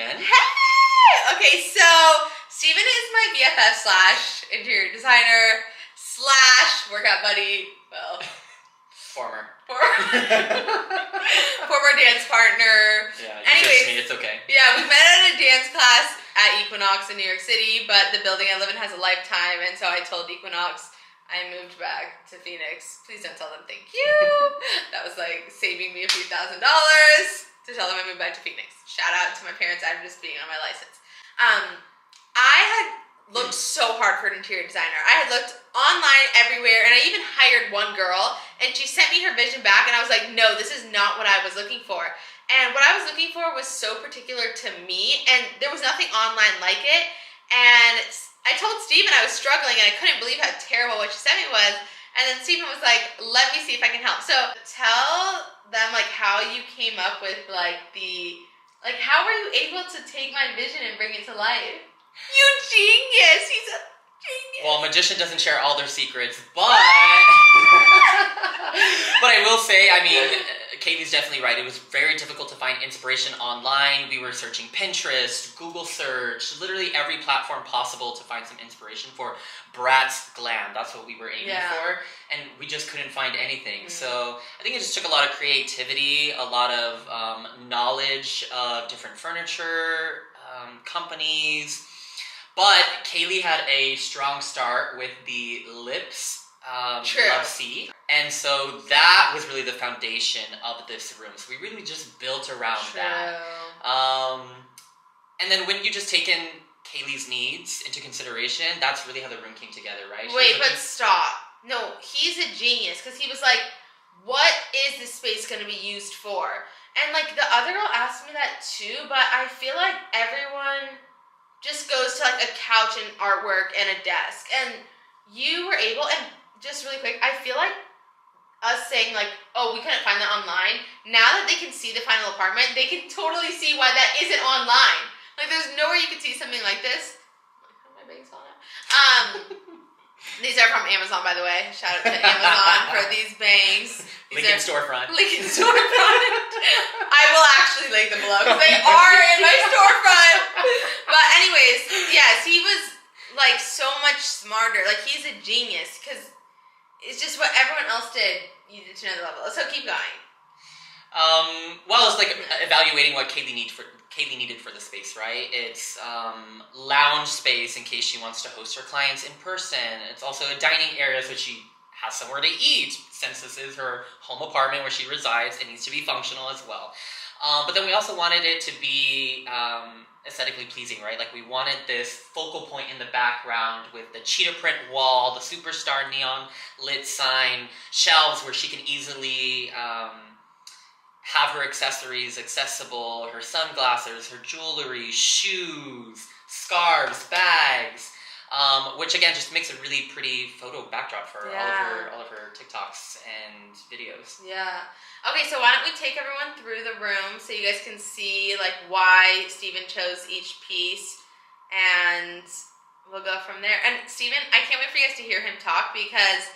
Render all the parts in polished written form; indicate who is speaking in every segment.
Speaker 1: again.
Speaker 2: Hey! Okay, so Steven is my BFF / interior designer / workout buddy. Well,
Speaker 1: Former
Speaker 2: dance partner.
Speaker 1: Yeah, you
Speaker 2: Anyways,
Speaker 1: judged me. It's okay.
Speaker 2: Yeah, we met at a dance class at Equinox in New York City, but the building I live in has a lifetime, and so I told Equinox I moved back to Phoenix. Please don't tell them thank you. That was like saving me a few $1,000s to tell them I moved back to Phoenix. Shout out to my parents out of just being on my license. I had looked so hard for an interior designer. I had looked online everywhere, and I even hired one girl, and she sent me her vision back, and I was like, no, this is not what I was looking for. And what I was looking for was so particular to me, and there was nothing online like it. And I told Steven I was struggling, and I couldn't believe how terrible what she sent me was. And then Steven was like, let me see if I can help. So tell them like how you came up with like how were you able to take my vision and bring it to life? You genius! He's a genius.
Speaker 1: Well, a magician doesn't share all their secrets, but but I will say, I mean, Katie's definitely right. It was very difficult to find inspiration online. We were searching Pinterest, Google search, literally every platform possible to find some inspiration for Bratz glam. That's what we were aiming for, and we just couldn't find anything. So I think it just took a lot of creativity, a lot of knowledge of different furniture companies. But Kaylee had a strong start with the lips. Love C. And so that was really the foundation of this room. So we really just built around that. And then when you just take in Kaylee's needs into consideration, that's really how the room came together, right?
Speaker 2: Wait, but stop. No, he's a genius, because he was like, what is this space going to be used for? And like the other girl asked me that too, but I feel like everyone just goes to like a couch and artwork and a desk. And you were able, and just really quick, I feel like us saying like, oh, we couldn't find that online, now that they can see the final apartment, they can totally see why that isn't online. Like there's nowhere you could see something like this. My bangs falling out. These are from Amazon, by the way. Shout out to Amazon for these bangs.
Speaker 1: Link in storefront.
Speaker 2: Link in storefront. I will actually link them below because they are in my storefront. But anyways, yes, he was like so much smarter. Like he's a genius, because it's just what everyone else did. You did to another level. So keep going.
Speaker 1: Well, it's like evaluating what Kaylee needed for the space, right? It's lounge space in case she wants to host her clients in person. It's also a dining area so she has somewhere to eat. Since this is her home apartment where she resides, it needs to be functional as well. But then we also wanted it to be aesthetically pleasing, right? Like we wanted this focal point in the background with the cheetah print wall, the superstar neon lit sign, shelves where she can easily have her accessories accessible, her sunglasses, her jewelry, shoes, scarves, bags, which again just makes a really pretty photo backdrop for all of her TikToks and videos.
Speaker 2: Yeah. Okay, so why don't we take everyone through the room so you guys can see like why Steven chose each piece, and we'll go from there. And Steven, I can't wait for you guys to hear him talk, because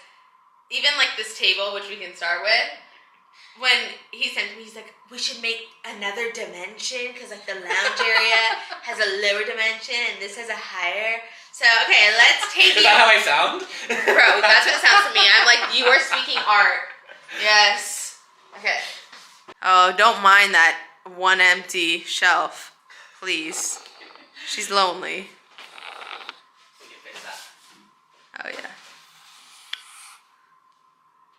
Speaker 2: even like this table, which we can start with, when he sent me, he's like, we should make another dimension, because like the lounge area has a lower dimension and this has a higher. So, okay, let's take
Speaker 1: Is that how I sound?
Speaker 2: Bro, that's what it sounds to me. I'm like, you are speaking art. Yes. Okay. Oh, don't mind that one empty shelf, please. She's lonely.
Speaker 1: We can fix that.
Speaker 2: Oh, yeah.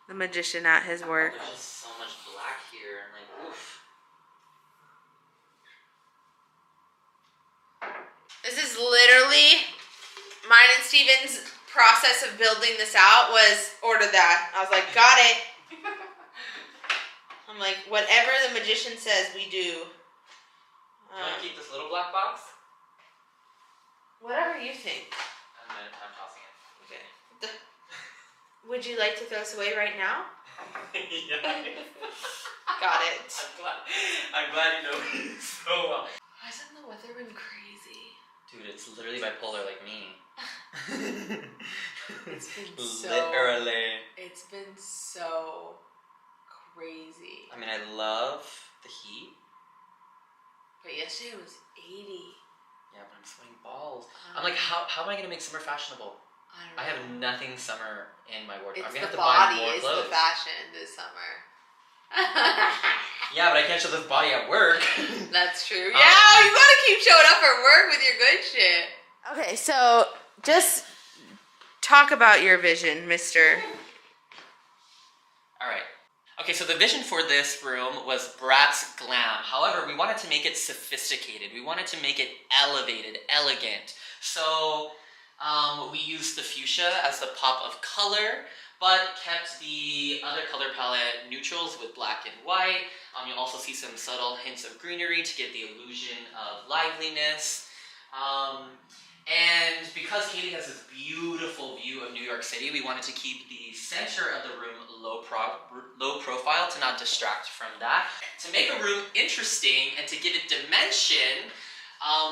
Speaker 2: The magician at his work.
Speaker 1: There's just so much black here. I'm like, oof.
Speaker 2: This is literally mine and Steven's process of building this out was order that. I was like, got it. I'm like, whatever the magician says, we do.
Speaker 1: You want to keep this little black box?
Speaker 2: Whatever you think.
Speaker 1: I'm tossing it.
Speaker 2: Okay. Would you like to throw this away right now?
Speaker 1: Yeah.
Speaker 2: Got it.
Speaker 1: I'm glad you know me so well.
Speaker 2: Hasn't the weather been crazy?
Speaker 1: Dude, it's literally bipolar like me.
Speaker 2: It's been so...
Speaker 1: Literally.
Speaker 2: It's been so crazy.
Speaker 1: I mean, I love the heat,
Speaker 2: But yesterday was 80.
Speaker 1: Yeah, but I'm sweating balls. I'm like, how am I gonna make summer fashionable? I have nothing summer in my wardrobe. I'm gonna have to buy more clothes.
Speaker 2: It's the fashion this summer.
Speaker 1: Yeah, but I can't show this body at work.
Speaker 2: That's true. Yeah, you gotta keep showing up at work with your good shit. Okay, so just talk about your vision, mister.
Speaker 1: All right. Okay, so the vision for this room was Bratz glam. However, we wanted to make it sophisticated. We wanted to make it elevated, elegant. So we used the fuchsia as the pop of color, but kept the other color palette neutrals with black and white. You'll also see some subtle hints of greenery to give the illusion of liveliness. And because Kaylee has this beautiful view of New York City, we wanted to keep the center of the room low profile to not distract from that. To make a room interesting and to give it dimension,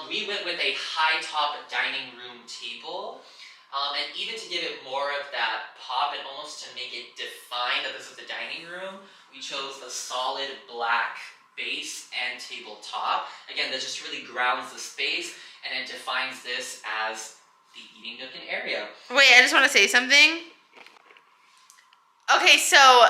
Speaker 1: we went with a high top dining room table. And even to give it more of that pop and almost to make it define that this is the dining room, we chose the solid black base and tabletop. Again, that just really grounds the space and it defines this as the eating nook and area.
Speaker 2: Wait, I just want to say something. Okay, so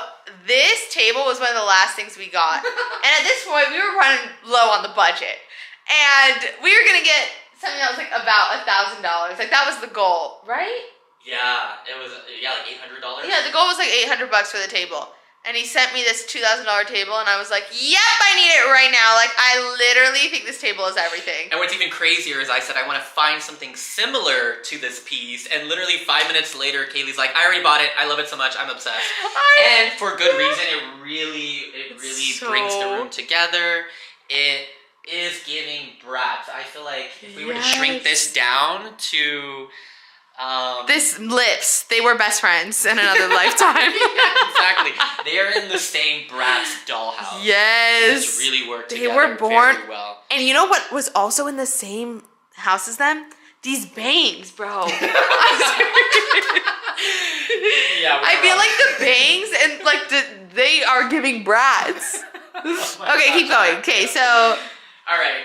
Speaker 2: this table was one of the last things we got. And at this point, we were running low on the budget. And we were going to get something that was like about $1,000. Like that was the goal, right?
Speaker 1: Yeah, it was like $800.
Speaker 2: Yeah, the goal was like $800 for the table. And he sent me this $2,000 table, and I was like, yep, I need it right now. Like, I literally think this table is everything.
Speaker 1: And what's even crazier is I said, I want to find something similar to this piece. And literally 5 minutes later, Kaylee's like, I already bought it. I love it so much. I'm obsessed. And for good reason. It really brings the room together. It is giving Bratz. I feel like if we were to shrink this down to...
Speaker 2: this lips, they were best friends in another lifetime.
Speaker 1: Yeah, exactly. They are in the same Bratz dollhouse.
Speaker 2: Yes.
Speaker 1: This really worked together.
Speaker 2: They were born
Speaker 1: very well.
Speaker 2: And you know what was also in the same house as them? These bangs, bro.
Speaker 1: Yeah,
Speaker 2: I feel like the bangs and like they are giving Bratz. Okay, keep going. Okay, so.
Speaker 1: All right.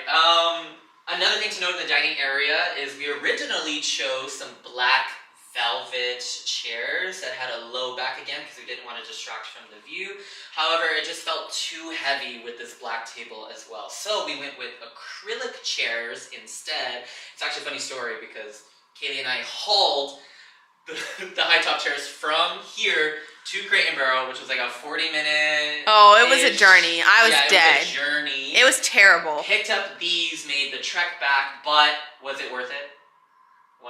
Speaker 1: Another thing to note in the dining area is we originally chose some black velvet chairs that had a low back again because we didn't want to distract from the view. However, it just felt too heavy with this black table as well. So we went with acrylic chairs instead. It's actually a funny story because Kaylee and I hauled the high top chairs from here to Crate and Barrel, which was like a 40-minute.
Speaker 2: Oh, it was a journey. I was dead.
Speaker 1: It was a journey.
Speaker 2: It was terrible.
Speaker 1: Picked up these, made the trek back, but was it worth it? 100%.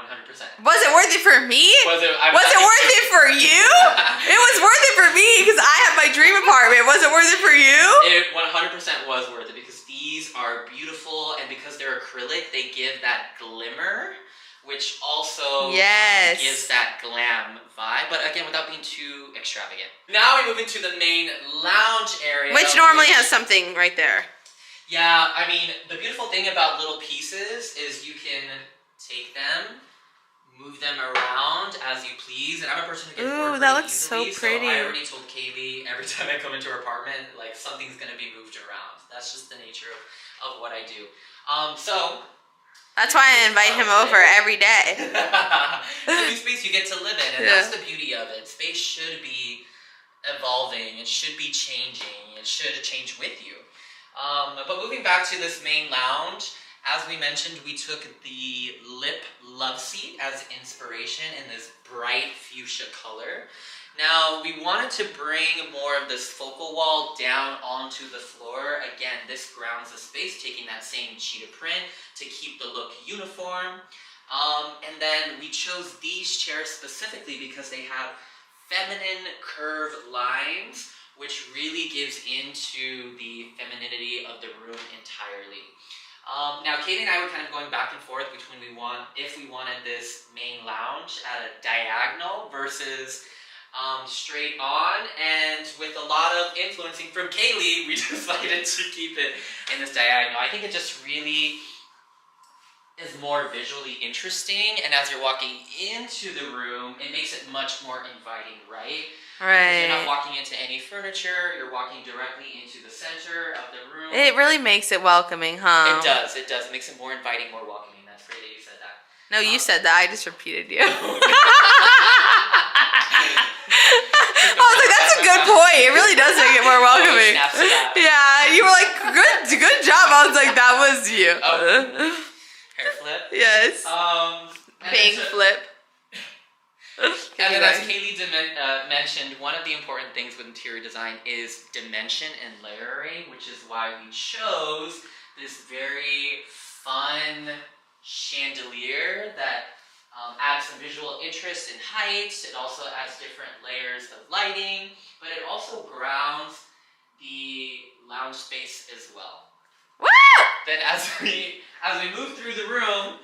Speaker 2: Was it worth it for me? Was it worth it for you? It was worth it for me because I have my dream apartment. Was it worth it for you?
Speaker 1: It 100% was worth it because these are beautiful and because they're acrylic, they give that glimmer, which also gives that glam vibe, but again, without being too extravagant. Now we move into the main lounge area.
Speaker 2: Which normally has something right there.
Speaker 1: Yeah, I mean, the beautiful thing about little pieces is you can take them, move them around as you please, and I'm a person who gets bored
Speaker 2: that looks
Speaker 1: easily,
Speaker 2: so pretty.
Speaker 1: So I already told Kaylee every time I come into her apartment, like, something's gonna be moved around. That's just the nature of what I do.
Speaker 2: That's why I invite him over every day.
Speaker 1: It's a new space you get to live in, and that's the beauty of it. Space should be evolving, it should be changing, it should change with you. But moving back to this main lounge, as we mentioned, we took the lip love seat as inspiration in this bright fuchsia color. Now, we wanted to bring more of this focal wall down onto the floor. Again, this grounds the space, taking that same cheetah print to keep the look uniform. And then we chose these chairs specifically because they have feminine curved lines, which really gives into the femininity of the room entirely. Now, Katie and I were kind of going back and forth between if we wanted this main lounge at a diagonal versus straight on, and with a lot of influencing from Kaylee, we decided to keep it in this diagonal. I think it just really is more visually interesting, and as you're walking into the room, it makes it much more inviting, right?
Speaker 2: Right.
Speaker 1: Because you're not walking into any furniture, you're walking directly into the center of the room.
Speaker 2: It really makes it welcoming, huh?
Speaker 1: It does. It makes it more inviting, more welcoming. That's great that you said that.
Speaker 2: No, you said that. I just repeated you. I was like, that's a good point. It really does make it more welcoming. Yeah, you were like, good job. I was like, that was you.
Speaker 1: Oh. Hair flip.
Speaker 2: Yes. Bang flip.
Speaker 1: And then as Kaylee mentioned, one of the important things with interior design is dimension and layering, which is why we chose this very fun chandelier that adds some visual interest and height. It also adds different layers of lighting, but it also grounds the lounge space as well.
Speaker 2: Woo!
Speaker 1: Then as we move through the room,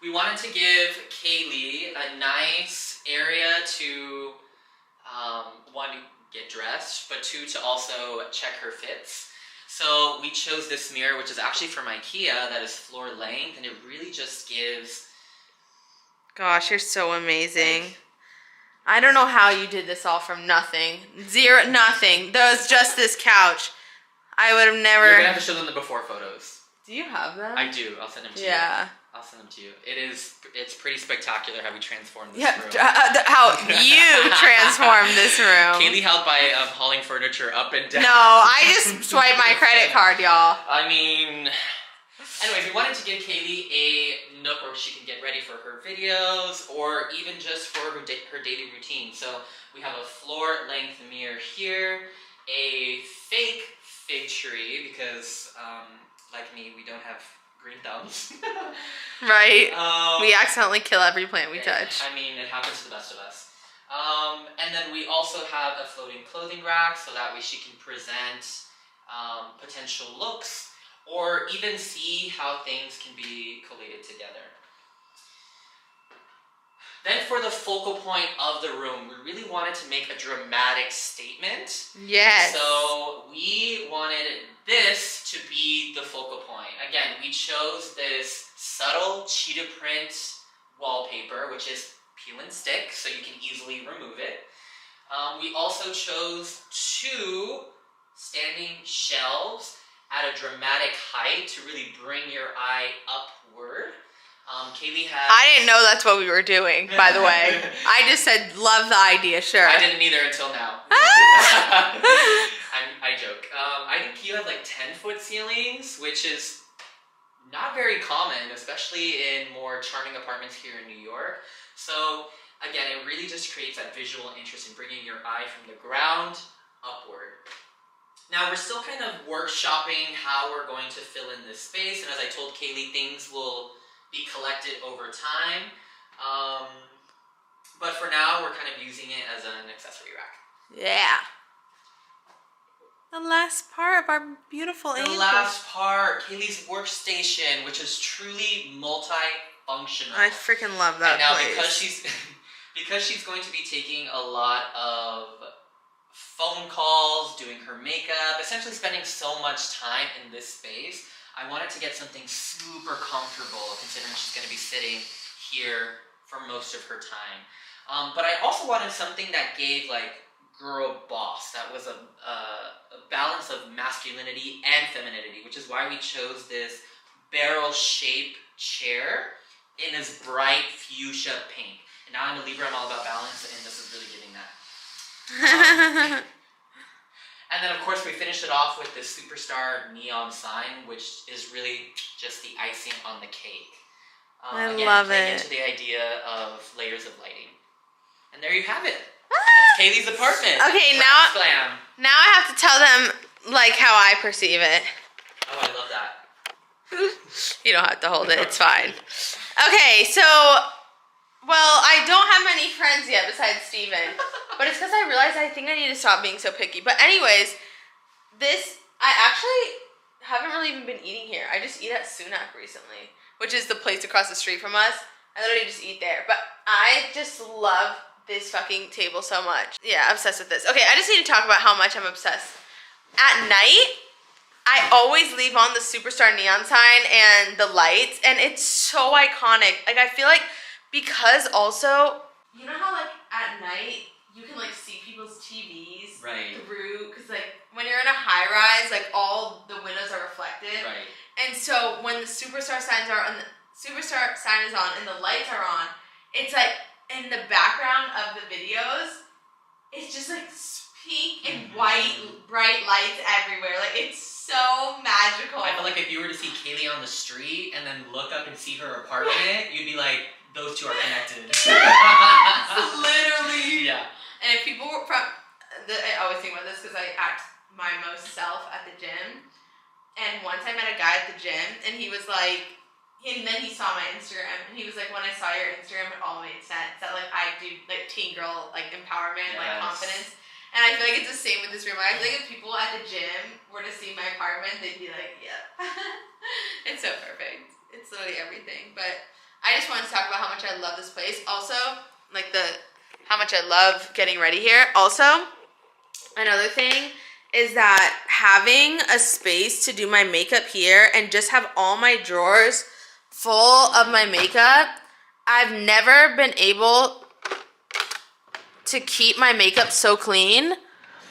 Speaker 1: we wanted to give Kaylee a nice area to, one, get dressed, but two, to also check her fits. So we chose this mirror, which is actually from IKEA, that is floor length, and it really just gives...
Speaker 2: Gosh, you're so amazing. I don't know how you did this all from nothing. Nothing. There was just this couch. I would have never...
Speaker 1: You're going to have to show them the before photos.
Speaker 2: Do you have them?
Speaker 1: I do. I'll send them to you.
Speaker 2: Yeah.
Speaker 1: I'll send them to you. It's pretty spectacular how we transformed this room.
Speaker 2: How you transformed this room.
Speaker 1: Kaylee helped by hauling furniture up and down.
Speaker 2: No, I just swiped my credit card, y'all.
Speaker 1: I mean... Anyways, we wanted to give Kaylee a nook where she can get ready for her videos, or even just for her daily routine. So we have a floor-length mirror here, a fake fig tree, because, like me, we don't have green thumbs.
Speaker 2: Right. We accidentally kill every plant we touch.
Speaker 1: I mean, it happens to the best of us. And then we also have a floating clothing rack, so that way she can present potential looks, or even see how things can be collated together. Then for the focal point of the room, we really wanted to make a dramatic statement.
Speaker 2: Yes.
Speaker 1: So we wanted this to be the focal point. Again, we chose this subtle cheetah print wallpaper, which is peel and stick, so you can easily remove it. We also chose 2 standing shelves at a dramatic height to really bring your eye upward. Kaylee has...
Speaker 2: I didn't know that's what we were doing, by the way. I just said, love the idea, sure.
Speaker 1: I didn't either until now. I joke. I think you have like 10-foot ceilings, which is not very common, especially in more charming apartments here in New York. So again, it really just creates that visual interest in bringing your eye from the ground upward. Now, we're still kind of workshopping how we're going to fill in this space, and as I told Kaylee, things will be collected over time. But for now, we're kind of using it as an accessory rack.
Speaker 2: Yeah. The last part of our beautiful
Speaker 1: The last part, Kaylee's workstation, which is truly multi-functional.
Speaker 2: I freaking love that
Speaker 1: and now,
Speaker 2: place.
Speaker 1: because she's going to be taking a lot of phone calls, doing her makeup, essentially spending so much time in this space, I wanted to get something super comfortable, considering she's going to be sitting here for most of her time. But I also wanted something that gave like girl boss, that was a balance of masculinity and femininity, which is why we chose this barrel-shaped chair in this bright fuchsia pink. And now I'm a Libra, I'm all about balance, and this is really giving that. And then of course we finished it off with this superstar neon sign, which is really just the icing on the cake.
Speaker 2: I love it.
Speaker 1: Into the idea of layers of lighting. And there you have it. That's Kaylee's apartment.
Speaker 2: Okay, now I have to tell them like how I perceive it.
Speaker 1: Oh, I love that.
Speaker 2: You don't have to hold it, it's fine. Okay, so, well, I don't have many friends yet besides Steven. But it's because I realized I think I need to stop being so picky. But anyways, I actually haven't really even been eating here. I just eat at Sunak recently, which is the place across the street from us. I literally just eat there. But I just love this fucking table so much. Yeah, obsessed with this. Okay, I just need to talk about how much I'm obsessed. At night, I always leave on the Superstar neon sign and the lights, and it's so iconic. Like, I feel like because also, you know how like at night you can like see people's TVs through, because like when you're in a high rise, like all the windows are reflected.
Speaker 1: Right.
Speaker 2: And so when the Superstar signs are on, the Superstar sign is on and the lights are on, it's like in the background of the videos, it's just like pink and white, bright lights everywhere. Like, it's so magical.
Speaker 1: I feel like if you were to see Kaylee on the street and then look up and see her apartment, you'd be like, those two are connected.
Speaker 2: Literally.
Speaker 1: Yeah.
Speaker 2: And if people were from, I always think about this because I act my most self at the gym. And once I met a guy at the gym, and he was like, and then he saw my Instagram, and he was like, when I saw your Instagram, it all made sense. That like I do like teen girl like empowerment, like confidence. And I feel like it's the same with this room. I feel like if people at the gym were to see my apartment, they'd be like, yeah. It's so perfect. It's literally everything. But I just wanted to talk about how much I love this place. Also, like how much I love getting ready here. Also, another thing is that having a space to do my makeup here and just have all my drawers full of my makeup, I've never been able to keep my makeup so clean.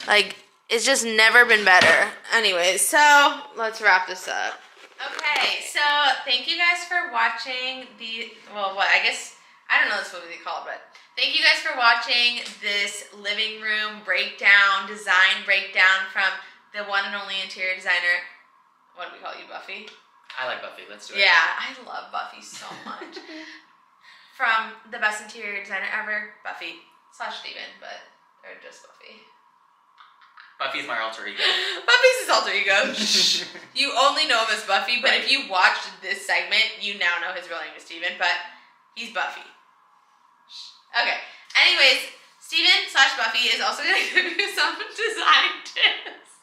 Speaker 2: Like, it's just never been better. Anyways, so let's wrap this up. Okay, so thank you guys for watching I don't know what they call it, but thank you guys for watching this living room breakdown, design breakdown from the one and only interior designer. What do we call you, Buffy?
Speaker 1: I like Buffy. Let's do it.
Speaker 2: Yeah, I love Buffy so much. From the best interior designer ever, Buffy / Steven, but they're just Buffy.
Speaker 1: Buffy's my alter ego.
Speaker 2: Buffy's his alter ego. You only know him as Buffy, but if you watched this segment, you now know his real name is Steven, but he's Buffy. Okay. Anyways, Steven / Buffy is also going to give you some design tips.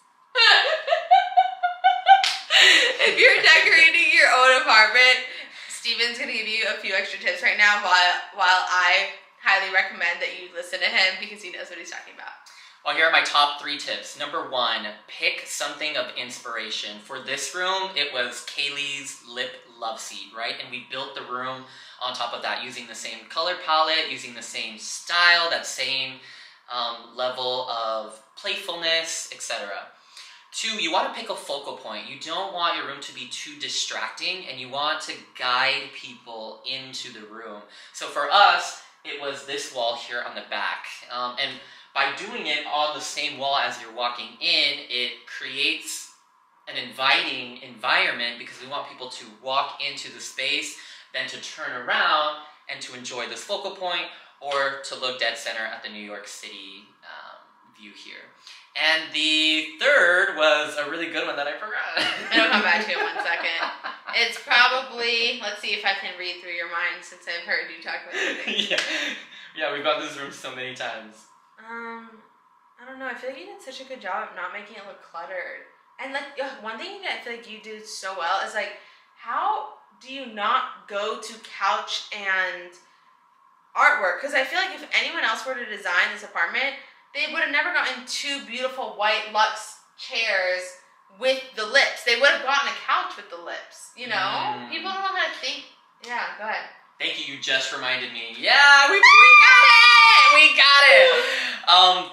Speaker 2: If you're decorating your own apartment, Steven's going to give you a few extra tips right now while I highly recommend that you listen to him because he knows what he's talking about.
Speaker 1: Well, here are my top 3 tips. Number 1, pick something of inspiration. For this room, it was Kaylee's lip love seat, right? And we built the room on top of that using the same color palette, using the same style, that same level of playfulness, etc. 2, you want to pick a focal point. You don't want your room to be too distracting, and you want to guide people into the room. So for us, it was this wall here on the back. And by doing it on the same wall as you're walking in, it creates an inviting environment because we want people to walk into the space, then to turn around and to enjoy this focal point or to look dead center at the New York City view here. And the 3rd was a really good one that I forgot.
Speaker 2: It'll come back to you in 1 second. It's probably, let's see if I can read through your mind since I've heard you talk about everything.
Speaker 1: Yeah, we've got this room so many times.
Speaker 2: I don't know. I feel like you did such a good job of not making it look cluttered. And like one thing that I feel like you do so well is like, how do you not go to couch and artwork? Because I feel like if anyone else were to design this apartment, they would have never gotten 2 beautiful white luxe chairs with the lips. They would have gotten a couch with the lips. You know, people don't know how to think. Yeah, go ahead.
Speaker 1: Thank you. You just reminded me. Yeah, we got it. We got it.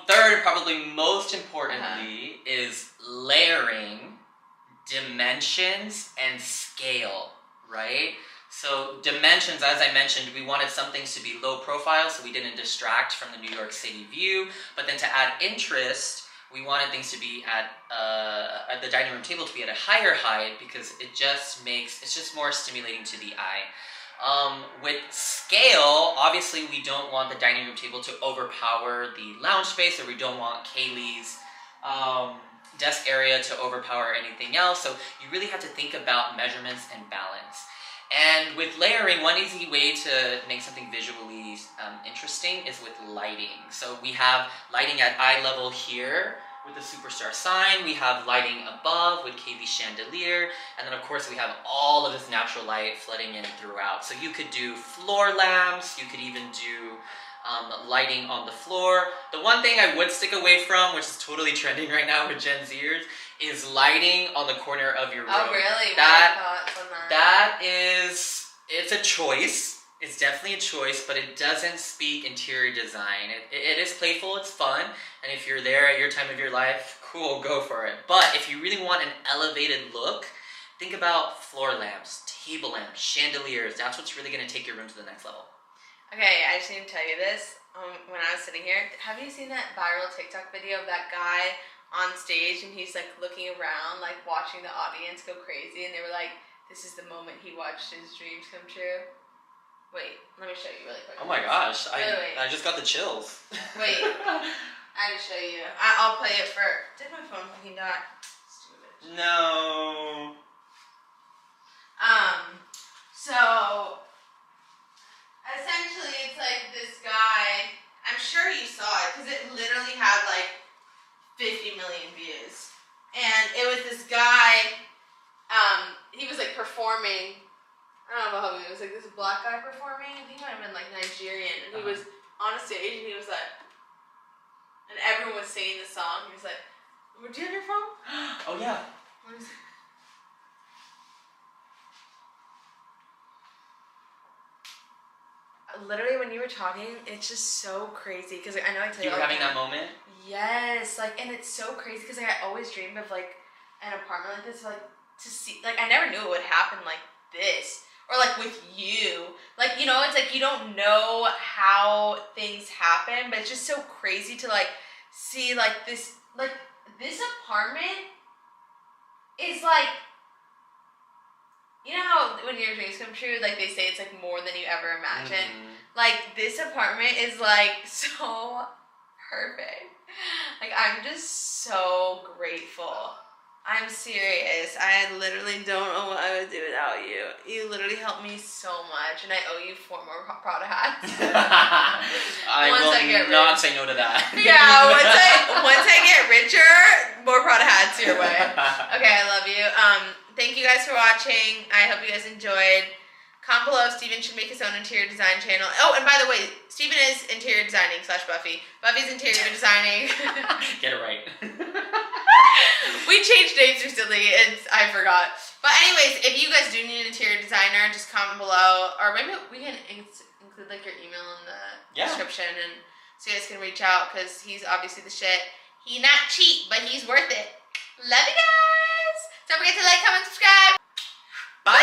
Speaker 1: 3rd, probably most importantly, is layering, dimensions, and scale, right? So dimensions, as I mentioned, we wanted some things to be low profile so we didn't distract from the New York City view. But then to add interest, we wanted things to be at the dining room table to be at a higher height because it's just more stimulating to the eye. With scale, obviously we don't want the dining room table to overpower the lounge space, or we don't want Kaylee's desk area to overpower anything else. So you really have to think about measurements and balance. And with layering, one easy way to make something visually interesting is with lighting. So we have lighting at eye level here with the Superstar sign. We have lighting above with Kaylee's chandelier. And then of course we have all of this natural light flooding in throughout. So you could do floor lamps, you could even do lighting on the floor. The one thing I would stick away from, which is totally trending right now with Gen Zers, is lighting on the corner of your room.
Speaker 2: Oh, really?
Speaker 1: That,
Speaker 2: what are your thoughts on that?
Speaker 1: it's a choice. It's definitely a choice, but it doesn't speak interior design. It is playful, it's fun, and if you're there at your time of your life, cool, go for it. But if you really want an elevated look, think about floor lamps, table lamps, chandeliers. That's what's really going to take your room to the next level.
Speaker 2: Okay, I just need to tell you this. When I was sitting here, have you seen that viral TikTok video of that guy on stage and he's like looking around, like watching the audience go crazy, and they were like, this is the moment he watched his dreams come true? Wait, let me show you really quick.
Speaker 1: Oh my gosh,
Speaker 2: Wait.
Speaker 1: I just got the chills.
Speaker 2: Wait, I just show you. I'll play it for. Did my phone fucking die? Stupid.
Speaker 1: No.
Speaker 2: So essentially, it's like this guy. I'm sure you saw it because it literally had like 50 million views, and it was this guy. He was like performing. I don't know how it was like this black guy performing. I think he might have been like Nigerian, and he was on a stage, and he was like, and everyone was singing the song. He was like, "Do you have your phone?"
Speaker 1: Oh yeah.
Speaker 2: Let me see. Literally, when you were talking, it's just so crazy because like, I know I tell you.
Speaker 1: You were having that moment.
Speaker 2: Yes, like, and it's so crazy because like I always dreamed of like an apartment like this, like to see. Like I never knew it would happen like this. Or like with you, like, you know, it's like you don't know how things happen, but it's just so crazy to like see like this apartment is like, you know how when your dreams come true, like they say it's like more than you ever imagined. Like this apartment is like so perfect. Like I'm just so grateful. I'm serious. I literally don't know what I would do without you. You literally helped me so much, and I owe you 4 more Prada hats.
Speaker 1: I will not say no to that.
Speaker 2: Yeah, once I get richer, more Prada hats your way. Okay, I love you. Thank you guys for watching. I hope you guys enjoyed. Comment below if Steven should make his own interior design channel. Oh, and by the way, Steven is interior designing / Buffy. Buffy's interior designing.
Speaker 1: Get it right.
Speaker 2: We changed names recently, and I forgot. But anyways, if you guys do need an interior designer, just comment below, or maybe we can include like your email in the description, and so you guys can reach out because he's obviously the shit. He not cheap, but he's worth it. Love you guys. Don't forget to like, comment, subscribe.
Speaker 1: Bye.